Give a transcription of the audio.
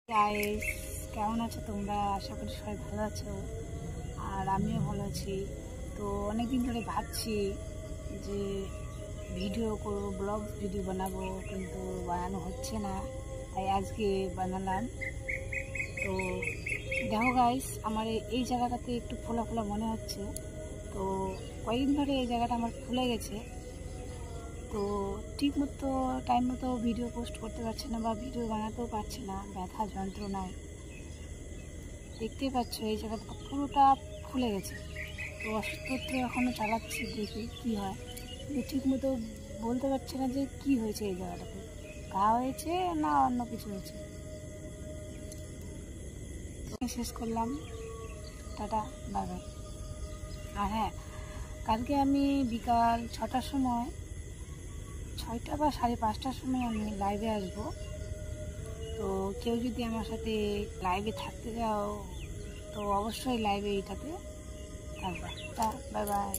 Guys, কেমন আছো তোমরা? আশা করি সবাই ভালো আছো, আর আমিও ভালো আছি। তো অনেকদিন ধরে ভাবছি যে ভিডিও করবো, ব্লগ ভিডিও বানাবো, কিন্তু বানানো হচ্ছে না, তাই আজকে বানালাম। তো দেখো গাইস, আমার এই জায়গাটাতে একটু ফোলা ফোলা মনে হচ্ছে। তো কয়েকদিন ধরে এই জায়গাটা আমার ফুলে গেছে, তো ঠিক মতো টাইম মতো ভিডিও পোস্ট করতে পারছি না বা ভিডিও বানাতেও পারছি না, ব্যথা যন্ত্রণায়। দেখতেই পাচ্ছ এই জায়গাটা পুরোটা ফুলে গেছে। তো ওষুধপত্র এখনও চালাচ্ছি, দেখি কী হয়। কিন্তু ঠিক মতো বলতে পারছি না যে কি হয়েছে এই জায়গাটাতে, ঘা হয়েছে না অন্য কিছু হয়েছে। শেষ করলাম, টাটা, বাই বাই। আর হ্যাঁ, কালকে আমি বিকাল 6টার সময়, 6টা বা 5:30টার সময় আমি লাইভে আসবো। তো কেউ যদি আমার সাথে লাইভে থাকতে চাও তো অবশ্যই লাইভে এইটাতে থাকবা। Bye bye.